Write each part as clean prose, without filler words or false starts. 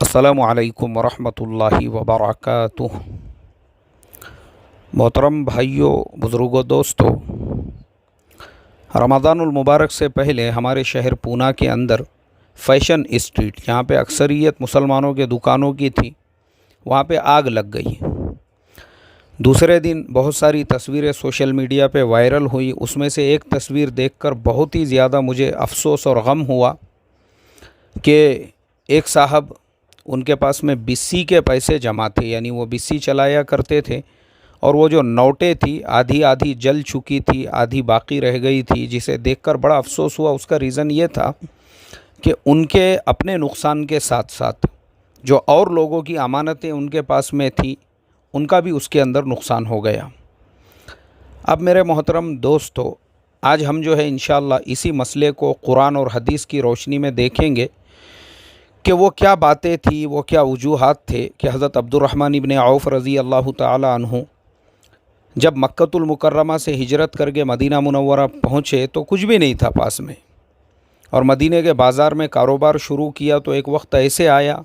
अस्सलामु अलैकुम वरहमतुल्लाहि वबरकातुह। मोहतरम भाइयों, बुज़ुर्गों, दोस्तों, रमज़ानुल मुबारक से पहले हमारे शहर पूना के अंदर फ़ैशन स्ट्रीट, जहाँ पे अक्सरियत मुसलमानों के दुकानों की थी, वहाँ पे आग लग गई। दूसरे दिन बहुत सारी तस्वीरें सोशल मीडिया पे वायरल हुई। उसमें से एक तस्वीर देखकर बहुत ही ज़्यादा मुझे अफ़सोस और गम हुआ कि एक साहब, उनके पास में बिस्सी के पैसे जमा थे, यानी वो बिस्सी चलाया करते थे, और वो जो नोटें थी आधी आधी जल चुकी थी, आधी बाकी रह गई थी, जिसे देखकर बड़ा अफसोस हुआ। उसका रीज़न ये था कि उनके अपने नुकसान के साथ साथ जो और लोगों की अमानतें उनके पास में थी, उनका भी उसके अंदर नुकसान हो गया। अब मेरे मोहतरम दोस्तों, आज हम जो है इंशाअल्लाह इसी मसले को कुरान और हदीस की रोशनी में देखेंगे कि वो क्या बातें थी, वो क्या वजूहात थे कि हज़रत अब्दुर्रहमान इब्न औफ़ रज़ी अल्लाह ताला अन्हु जब मक्कतुल मुकर्रमा से हिजरत करके मदीना मुनव्वरा पहुँचे तो कुछ भी नहीं था पास में, और मदीने के बाज़ार में कारोबार शुरू किया तो एक वक्त ऐसे आया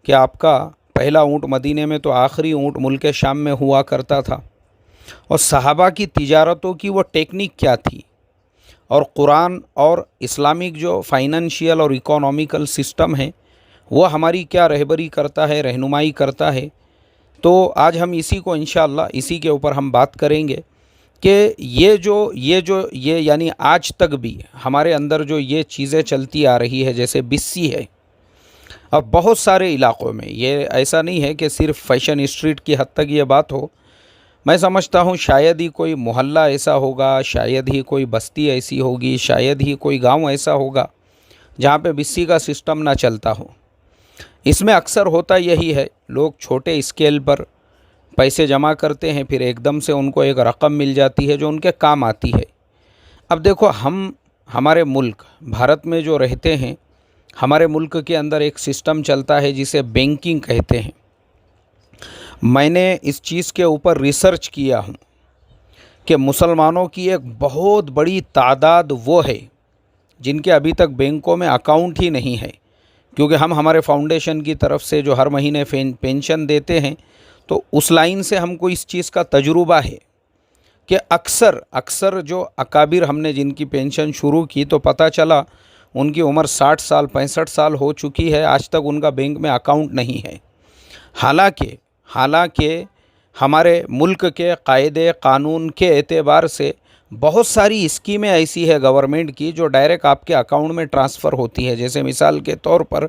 कि आपका पहला ऊँट मदीने में तो आखिरी ऊँट मुल्क शाम में हुआ करता था। और सहाबा की तिजारतों की वो टेक्निक क्या थी, और कुरान और इस्लामिक जो फाइनेंशियल और इकोनॉमिकल सिस्टम है वो हमारी क्या रहबरी करता है, रहनुमाई करता है। तो आज हम इसी को इंशाअल्लाह इसी के ऊपर हम बात करेंगे कि ये यानी आज तक भी हमारे अंदर जो ये चीज़ें चलती आ रही है, जैसे बिस्सी है, अब बहुत सारे इलाक़ों में, ये ऐसा नहीं है कि सिर्फ़ फ़ैशन स्ट्रीट की हद तक ये बात हो। मैं समझता हूँ शायद ही कोई मोहल्ला ऐसा होगा, शायद ही कोई बस्ती ऐसी होगी, शायद ही कोई गांव ऐसा होगा जहाँ पे बिस्सी का सिस्टम ना चलता हो। इसमें अक्सर होता यही है, लोग छोटे स्केल पर पैसे जमा करते हैं, फिर एकदम से उनको एक रकम मिल जाती है जो उनके काम आती है। अब देखो, हम हमारे मुल्क भारत में जो रहते हैं, हमारे मुल्क के अंदर एक सिस्टम चलता है जिसे बैंकिंग कहते हैं। मैंने इस चीज़ के ऊपर रिसर्च किया हूँ कि मुसलमानों की एक बहुत बड़ी तादाद वो है जिनके अभी तक बैंकों में अकाउंट ही नहीं है, क्योंकि हम हमारे फाउंडेशन की तरफ से जो हर महीने पेंशन देते हैं, तो उस लाइन से हमको इस चीज़ का तजुर्बा है कि अक्सर जो अकाबिर हमने जिनकी पेंशन शुरू की तो पता चला उनकी उम्र 60 साल 65 साल हो चुकी है, आज तक उनका बैंक में अकाउंट नहीं है। हालांकि हमारे मुल्क के कायदे कानून के एतबार से बहुत सारी स्कीमें ऐसी है गवर्नमेंट की जो डायरेक्ट आपके अकाउंट में ट्रांसफ़र होती है। जैसे मिसाल के तौर पर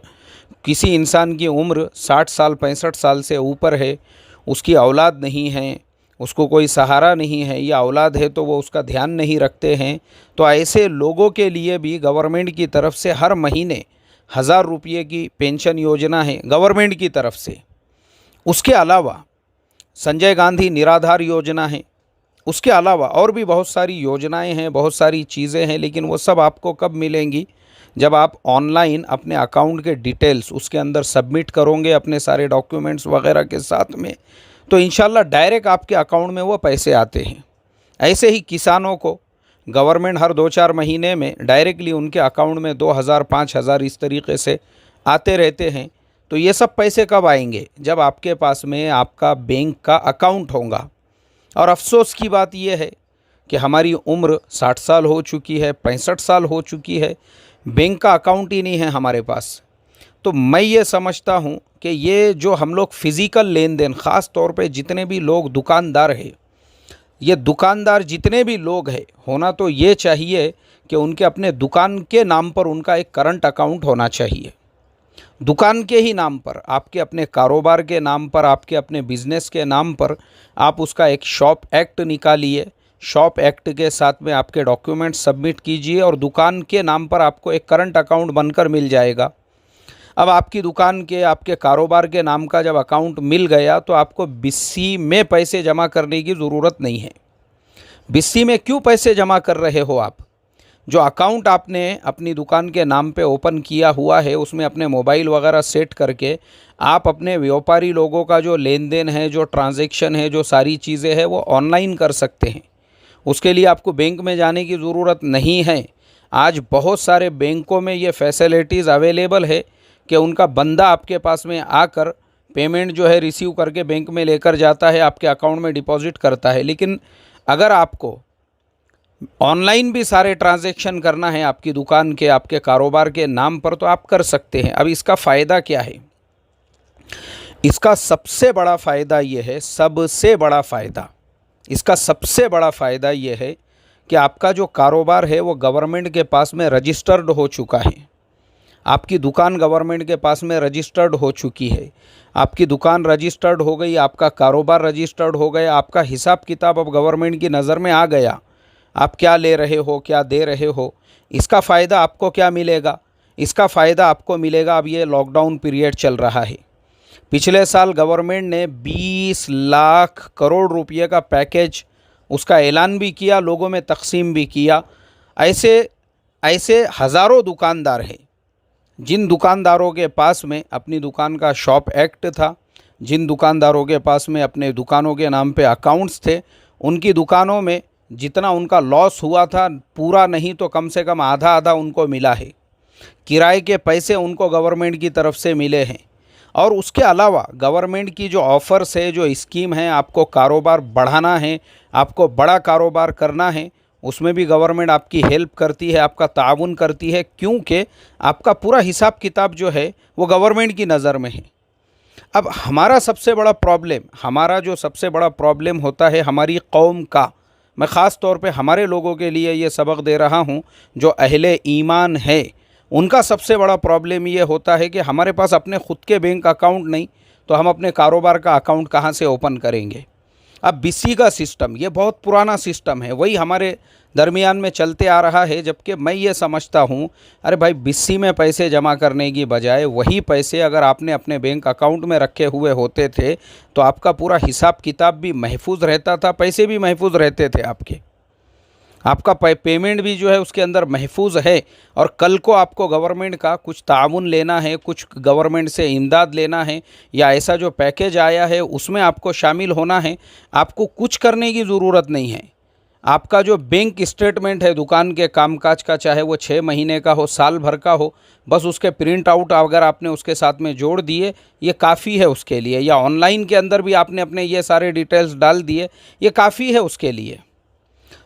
किसी इंसान की उम्र 60 साल 65 साल से ऊपर है, उसकी औलाद नहीं है, उसको कोई सहारा नहीं है, या औलाद है तो वो उसका ध्यान नहीं रखते हैं, तो ऐसे लोगों के लिए भी गवर्नमेंट की तरफ से हर महीने 1000 रुपये की पेंशन योजना है गवर्नमेंट की तरफ से। उसके अलावा संजय गांधी निराधार योजना है, उसके अलावा और भी बहुत सारी योजनाएं हैं, बहुत सारी चीज़ें हैं, लेकिन वो सब आपको कब मिलेंगी? जब आप ऑनलाइन अपने अकाउंट के डिटेल्स उसके अंदर सबमिट करोगे अपने सारे डॉक्यूमेंट्स वगैरह के साथ में, तो इंशाल्लाह डायरेक्ट आपके अकाउंट में वो पैसे आते हैं। ऐसे ही किसानों को गवर्नमेंट हर 2-4 महीने में डायरेक्टली उनके अकाउंट में 2000 5000 इस तरीके से आते रहते हैं। तो ये सब पैसे कब आएंगे? जब आपके पास में आपका बैंक का अकाउंट होगा। और अफसोस की बात यह है कि हमारी उम्र 60 साल हो चुकी है, 65 साल हो चुकी है, बैंक का अकाउंट ही नहीं है हमारे पास। तो मैं ये समझता हूँ कि ये जो हम लोग फ़िज़िकल लेन देन, ख़ास तौर पे जितने भी लोग दुकानदार हैं, ये दुकानदार जितने भी लोग हैं, होना तो ये चाहिए कि उनके अपने दुकान के नाम पर उनका एक करंट अकाउंट होना चाहिए। दुकान के ही नाम पर, आपके अपने कारोबार के नाम पर, आपके अपने बिज़नेस के नाम पर आप उसका एक शॉप एक्ट निकालिए, शॉप एक्ट के साथ में आपके डॉक्यूमेंट सबमिट कीजिए, और दुकान के नाम पर आपको एक करंट अकाउंट बनकर मिल जाएगा। अब आपकी दुकान के, आपके कारोबार के नाम का जब अकाउंट मिल गया तो आपको बिस्सी में पैसे जमा करने की ज़रूरत नहीं है। बिस्सी में क्यों पैसे जमा कर रहे हो आप? जो अकाउंट आपने अपनी दुकान के नाम पे ओपन किया हुआ है, उसमें अपने मोबाइल वगैरह सेट करके आप अपने व्यापारी लोगों का जो लेन देन है, जो ट्रांजैक्शन है, जो सारी चीज़ें हैं, वो ऑनलाइन कर सकते हैं। उसके लिए आपको बैंक में जाने की ज़रूरत नहीं है। आज बहुत सारे बैंकों में ये फैसिलिटीज़ अवेलेबल है कि उनका बंदा आपके पास में आकर पेमेंट जो है रिसीव करके बैंक में लेकर जाता है, आपके अकाउंट में डिपॉजिट करता है। लेकिन अगर आपको ऑनलाइन भी सारे ट्रांजैक्शन करना है आपकी दुकान के, आपके कारोबार के नाम पर, तो आप कर सकते हैं। अब इसका फ़ायदा क्या है? इसका सबसे बड़ा फ़ायदा ये है, इसका सबसे बड़ा फ़ायदा ये है कि आपका जो कारोबार है वो गवर्नमेंट के पास में रजिस्टर्ड हो चुका है। आपकी दुकान गवर्नमेंट के पास में रजिस्टर्ड हो चुकी है। आपकी दुकान रजिस्टर्ड हो गई, आपका कारोबार रजिस्टर्ड हो गया, आपका हिसाब किताब अब गवर्नमेंट की नज़र में आ गया। आप क्या ले रहे हो, क्या दे रहे हो। इसका फ़ायदा आपको क्या मिलेगा? इसका फ़ायदा आपको मिलेगा, अब ये लॉकडाउन पीरियड चल रहा है। पिछले साल गवर्नमेंट ने 20 लाख करोड़ रुपये का पैकेज उसका ऐलान भी किया, लोगों में तकसीम भी किया। ऐसे हज़ारों दुकानदार हैं जिन दुकानदारों के पास में अपनी दुकान का शॉप एक्ट था, जिन दुकानदारों के पास में अपने दुकानों के नाम पे अकाउंट्स थे, उनकी दुकानों में जितना उनका लॉस हुआ था, पूरा नहीं तो कम से कम आधा आधा उनको मिला है। किराए के पैसे उनको गवर्नमेंट की तरफ से मिले हैं। और उसके अलावा गवर्नमेंट की जो ऑफ़र्स है, जो स्कीम है, आपको कारोबार बढ़ाना है, आपको बड़ा कारोबार करना है, उसमें भी गवर्नमेंट आपकी हेल्प करती है, आपका ताउन करती है, क्योंकि आपका पूरा हिसाब किताब जो है वो गवर्नमेंट की नज़र में है। अब हमारा सबसे बड़ा प्रॉब्लम होता है हमारी कौम का। मैं ख़ास तौर पे हमारे लोगों के लिए ये सबक दे रहा हूँ जो अहले ईमान है। उनका सबसे बड़ा प्रॉब्लम ये होता है कि हमारे पास अपने ख़ुद के बैंक अकाउंट नहीं, तो हम अपने कारोबार का अकाउंट कहाँ से ओपन करेंगे। अब बीसी का सिस्टम ये बहुत पुराना सिस्टम है, वही हमारे दरमियान में चलते आ रहा है। जबकि मैं ये समझता हूँ, अरे भाई, बीसी में पैसे जमा करने की बजाय वही पैसे अगर आपने अपने बैंक अकाउंट में रखे हुए होते थे तो आपका पूरा हिसाब किताब भी महफूज रहता था, पैसे भी महफूज रहते थे आपका पेमेंट भी जो है उसके अंदर महफूज है। और कल को आपको गवर्नमेंट का कुछ ताउन लेना है, कुछ गवर्नमेंट से इमदाद लेना है, या ऐसा जो पैकेज आया है उसमें आपको शामिल होना है, आपको कुछ करने की ज़रूरत नहीं है। आपका जो बैंक स्टेटमेंट है दुकान के कामकाज का, चाहे वो 6 महीने का हो, साल भर का हो, बस उसके प्रिंट आउट अगर आपने उसके साथ में जोड़ दिए, ये काफ़ी है उसके लिए। या ऑनलाइन के अंदर भी आपने अपने ये सारे डिटेल्स डाल दिए, ये काफ़ी है उसके लिए।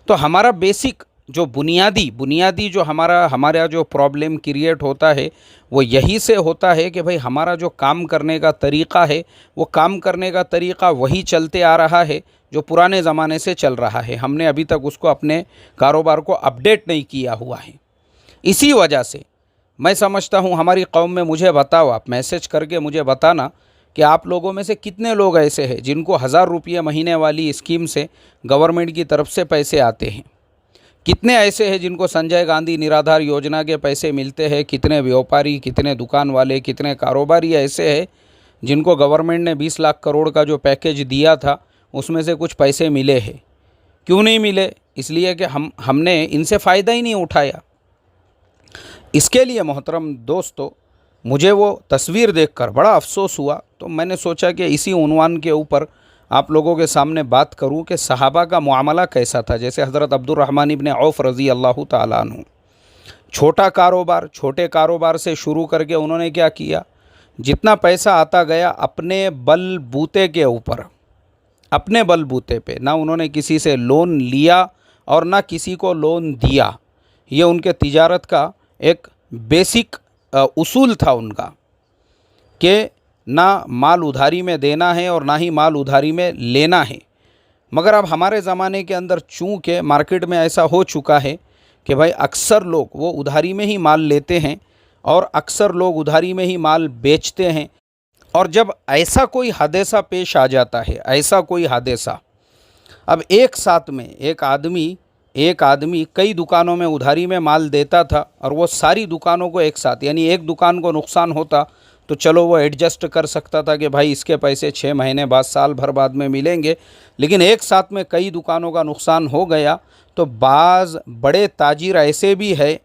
तो हमारा बेसिक जो बुनियादी जो हमारा जो प्रॉब्लम क्रिएट होता है वो यही से होता है कि भाई हमारा जो काम करने का तरीक़ा है, वो काम करने का तरीक़ा वही चलते आ रहा है जो पुराने ज़माने से चल रहा है। हमने अभी तक उसको अपने कारोबार को अपडेट नहीं किया हुआ है। इसी वजह से मैं समझता हूँ हमारी कौम में, मुझे बताओ, आप मैसेज करके मुझे बताना कि आप लोगों में से कितने लोग ऐसे हैं जिनको 1000 रुपये महीने वाली स्कीम से गवर्नमेंट की तरफ से पैसे आते हैं। कितने ऐसे हैं जिनको संजय गांधी निराधार योजना के पैसे मिलते हैं। कितने व्यापारी, कितने दुकान वाले, कितने कारोबारी ऐसे हैं जिनको गवर्नमेंट ने 20 लाख करोड़ का जो पैकेज दिया था उसमें से कुछ पैसे मिले हैं। क्यों नहीं मिले? इसलिए कि हमने इनसे फ़ायदा ही नहीं उठाया। इसके लिए मोहतरम दोस्तों, मुझे वो तस्वीर देखकर बड़ा अफसोस हुआ, तो मैंने सोचा कि इसी उन्वान के ऊपर आप लोगों के सामने बात करूं कि सहाबा का मुआमला कैसा था। जैसे हज़रत अब्दुर्रहमान इब्न औफ़ रज़ी अल्लाह ताला अन्हु, छोटे कारोबार से शुरू करके उन्होंने क्या किया, जितना पैसा आता गया अपने बलबूते के ऊपर, अपने बलबूते पे, ना उन्होंने किसी से लोन लिया और ना किसी को लोन दिया। ये उनके तिजारत का एक बेसिक उसूल था उनका कि ना माल उधारी में देना है और ना ही माल उधारी में लेना है। मगर अब हमारे ज़माने के अंदर चूँकि मार्केट में ऐसा हो चुका है कि भाई अक्सर लोग वो उधारी में ही माल लेते हैं और अक्सर लोग उधारी में ही माल बेचते हैं। और जब ऐसा कोई हादसा पेश आ जाता है, ऐसा कोई हादसा, अब एक साथ में एक आदमी कई दुकानों में उधारी में माल देता था और वो सारी दुकानों को एक साथ, यानी एक दुकान को नुकसान होता तो चलो वो एडजस्ट कर सकता था कि भाई इसके पैसे 6 महीने बाद, साल भर बाद में मिलेंगे। लेकिन एक साथ में कई दुकानों का नुकसान हो गया तो बाज़ बड़े ताजिर ऐसे भी है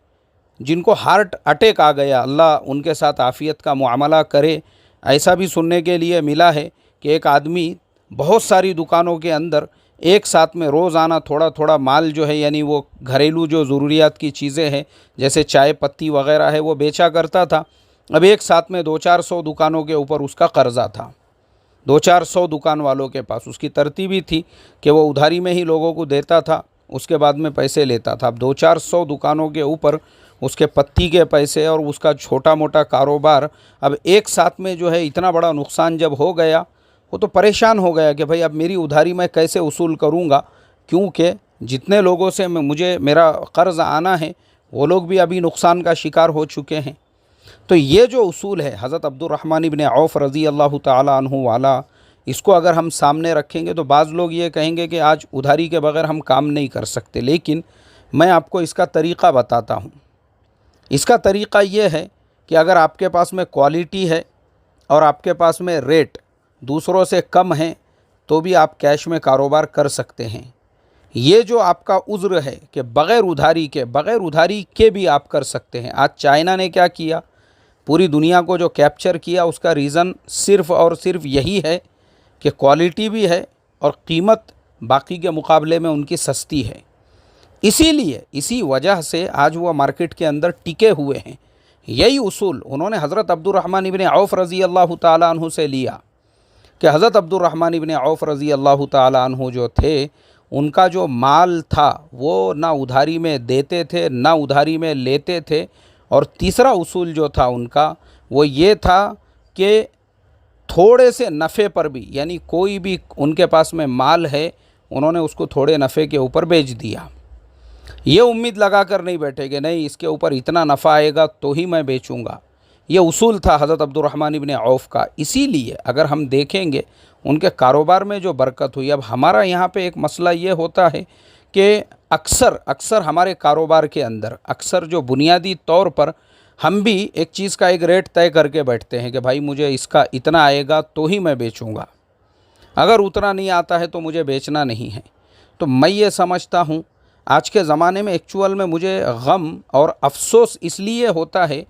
जिनको हार्ट अटैक आ गया, अल्लाह उनके साथ आफ़ियत का मुआमला करे। ऐसा भी सुनने के लिए मिला है कि एक आदमी बहुत सारी दुकानों के अंदर एक साथ में रोज़ाना थोड़ा थोड़ा माल जो है, यानी वो घरेलू जो ज़रूरियात की चीज़ें हैं जैसे चाय पत्ती वग़ैरह है, वो बेचा करता था। अब एक साथ में 200-400 दुकानों के ऊपर उसका कर्ज़ा था, 200-400 दुकान वालों के पास। उसकी तरतीब ही थी कि वो उधारी में ही लोगों को देता था, उसके बाद में पैसे लेता था। अब 200-400 दुकानों के ऊपर उसके पत्ती के पैसे और उसका छोटा मोटा कारोबार, अब एक साथ में जो है इतना बड़ा नुकसान जब हो गया, वो तो परेशान हो गया कि भाई अब मेरी उधारी मैं कैसे वसूल करूँगा, क्योंकि जितने लोगों से मुझे मेरा कर्ज़ आना है वो लोग भी अभी नुकसान का शिकार हो चुके हैं। तो ये जो उसूल है हज़रत अब्दुर्रहमान इब्न औफ़ रज़ी अल्लाह ताला अन्हु वाला, इसको अगर हम सामने रखेंगे तो बाज़ लोग ये कहेंगे कि आज उधारी के बग़ैर हम काम नहीं कर सकते, लेकिन मैं आपको इसका तरीक़ा बताता हूँ। इसका तरीक़ा ये है कि अगर आपके पास में क्वालिटी है और आपके पास में रेट दूसरों से कम है तो भी आप कैश में कारोबार कर सकते हैं। ये जो आपका उज़्र है कि बग़ैर उधारी के भी आप कर सकते हैं। आज चाइना ने क्या किया, पूरी दुनिया को जो कैप्चर किया, उसका रीज़न सिर्फ़ और सिर्फ यही है कि क्वालिटी भी है और कीमत बाकी के मुकाबले में उनकी सस्ती है। इसीलिए इसी वजह से आज वो मार्केट के अंदर टिके हुए हैं। यही उसूल उन्होंने हज़रत अब्दुर्रहमान इब्न औफ़ रज़ी अल्लाह ताला अन्हु से लिया कि हज़रत अब्दुर्रहमान इब्न औफ़ रज़ी अल्लाह ताला अन्हु जो थे, उनका जो माल था वो ना उधारी में देते थे ना उधारी में लेते थे। और तीसरा उसूल जो था उनका वो ये था कि थोड़े से नफ़े पर भी, यानी कोई भी उनके पास में माल है उन्होंने उसको थोड़े नफ़े के ऊपर बेच दिया। ये उम्मीद लगा कर नहीं बैठे कि नहीं इसके ऊपर इतना नफ़ा आएगा तो ही मैं बेचूंगा। ये उसूल था हज़रत अब्दुर्रहमान इब्न औफ़ का। इसीलिए अगर हम देखेंगे उनके कारोबार में जो बरकत हुई। अब हमारा यहाँ पे एक मसला ये होता है कि अक्सर हमारे कारोबार के अंदर अक्सर जो बुनियादी तौर पर हम भी एक चीज़ का एक रेट तय करके बैठते हैं कि भाई मुझे इसका इतना आएगा तो ही मैं बेचूंगा, अगर उतना नहीं आता है तो मुझे बेचना नहीं है। तो मैं ये समझता हूँ आज के ज़माने में एक्चुअल में मुझे गम और अफसोस इसलिए होता है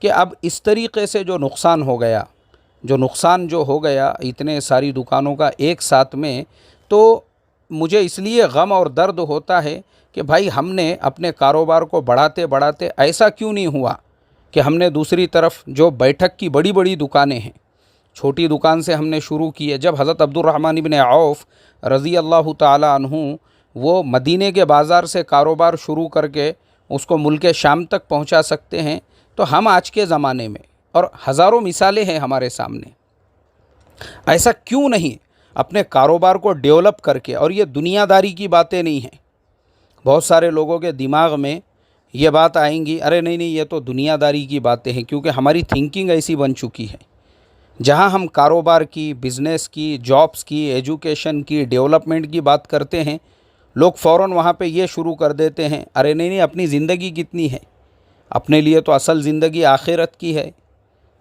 कि अब इस तरीक़े से जो नुकसान हो गया इतने सारी दुकानों का एक साथ में, तो मुझे इसलिए गम और दर्द होता है कि भाई हमने अपने कारोबार को बढ़ाते बढ़ाते ऐसा क्यों नहीं हुआ कि हमने दूसरी तरफ जो बैठक की बड़ी बड़ी दुकानें हैं, छोटी दुकान से हमने शुरू की है। जब हज़रत अब्दुर्रहमान इब्न औफ़ रज़ी अल्लाह ताला अन्हु वो मदीने के बाज़ार से कारोबार शुरू करके उसको मुल्क शाम तक पहुंचा सकते हैं, तो हम आज के ज़माने में, और हज़ारों मिसालें हैं हमारे सामने, ऐसा क्यों नहीं अपने कारोबार को डेवलप करके। और ये दुनियादारी की बातें नहीं हैं। बहुत सारे लोगों के दिमाग में ये बात आएंगी, अरे नहीं ये तो दुनियादारी की बातें हैं, क्योंकि हमारी थिंकिंग ऐसी बन चुकी है। जहाँ हम कारोबार की, बिज़नेस की, जॉब्स की, एजुकेशन की, डेवलपमेंट की बात करते हैं, लोग फ़ौरन वहाँ पे ये शुरू कर देते हैं, अरे नहीं अपनी ज़िंदगी कितनी है, अपने लिए तो असल ज़िंदगी आखिरत की है,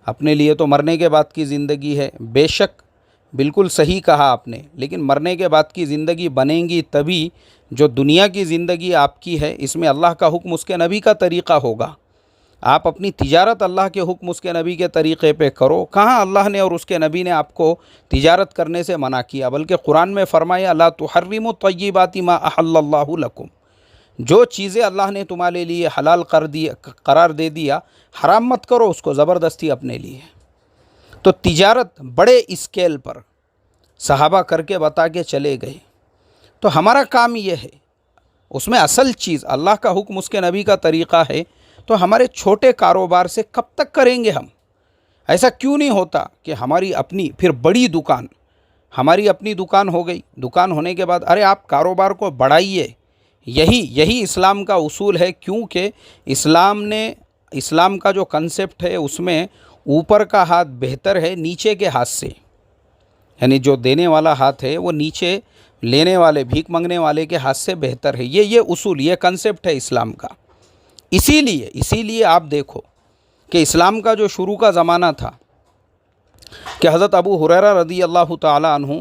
अपने लिए तो मरने के बाद की ज़िंदगी है। बेशक बिल्कुल सही कहा आपने, लेकिन मरने के बाद की ज़िंदगी बनेगी तभी जो दुनिया की ज़िंदगी आपकी है इसमें अल्लाह का हुक्म उसके नबी का तरीक़ा होगा। आप अपनी तिजारत अल्लाह के हुक्म उसके नबी के तरीक़े पे करो। कहाँ अल्लाह ने और उसके नबी ने आपको तिजारत करने से मना किया, बल्कि कुरान में फ़रमाया ला तुहर्रिमु तय्यिबाति मा अहल्लल्लाहु लकुम, जो चीज़ें अल्लाह ने तुम्हारे लिए हलाल करार दे दिया, हराम मत करो उसको ज़बरदस्ती अपने लिए। तो तिजारत बड़े स्केल पर सहाबा करके बता के चले गए। तो हमारा काम ये है, उसमें असल चीज़ अल्लाह का हुक्म उसके नबी का तरीक़ा है। तो हमारे छोटे कारोबार से कब तक करेंगे हम? ऐसा क्यों नहीं होता कि हमारी अपनी फिर बड़ी दुकान, हमारी अपनी दुकान हो गई, दुकान होने के बाद अरे आप कारोबार को बढ़ाइए। यही इस्लाम का उसूल है, क्योंकि इस्लाम का जो कंसेप्ट है उसमें ऊपर का हाथ बेहतर है नीचे के हाथ से, यानी जो देने वाला हाथ है वो नीचे लेने वाले, भीख मांगने वाले के हाथ से बेहतर है। ये उसूल, ये कंसेप्ट है इस्लाम का। इसीलिए आप देखो कि इस्लाम का जो शुरू का ज़माना था कि हज़रत अबू हुरैरा रज़ी अल्लाह ताला अन्हु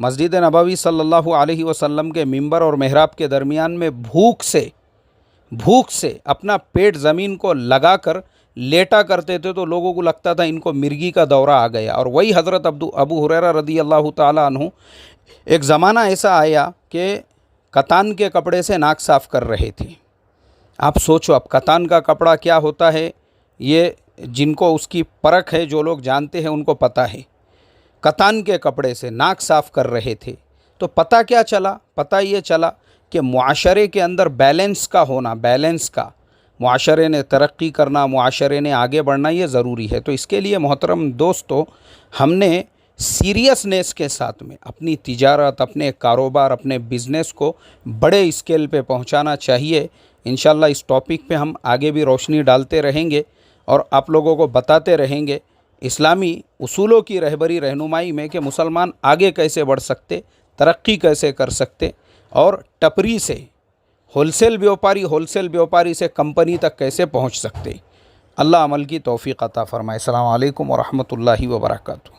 मस्जिद नबवी सल्लल्लाहु अलैहि वसल्लम के मिंबर और मेहराब के दरमियान में भूख से अपना पेट ज़मीन को लगाकर लेटा करते थे, तो लोगों को लगता था इनको मिर्गी का दौरा आ गया। और वही हज़रत अबू हुरैरा रज़ी अल्लाह ताला अन्हु, एक ज़माना ऐसा आया कि कतान के कपड़े से नाक साफ़ कर रहे थे। आप सोचो अब कतान का कपड़ा क्या होता है, ये जिनको उसकी परख है, जो लोग जानते हैं उनको पता है। कतान के कपड़े से नाक साफ़ कर रहे थे। तो पता क्या चला? पता ये चला कि मुआशरे के अंदर बैलेंस का होना, बैलेंस का, मुआशरे ने तरक्की करना, मुआशरे ने आगे बढ़ना, ये ज़रूरी है। तो इसके लिए मोहतरम दोस्तों, हमने सीरियसनेस के साथ में अपनी तिजारत, अपने कारोबार, अपने बिज़नेस को बड़े स्केल पे पहुंचाना चाहिए। इंशाल्लाह इस टॉपिक पे हम आगे भी रोशनी डालते रहेंगे और आप लोगों को बताते रहेंगे इस्लामी उसूलों की रहबरी रहनुमाई में कि मुसलमान आगे कैसे बढ़ सकते, तरक्की कैसे कर सकते, और टपरी से होलसेल व्यापारी से कंपनी तक कैसे पहुंच सकते। अल्लाह अमल की तौफीक अता फ़रमाए। अस्सलामु अलैकुम व रहमतुल्लाहि व बरकातुहू।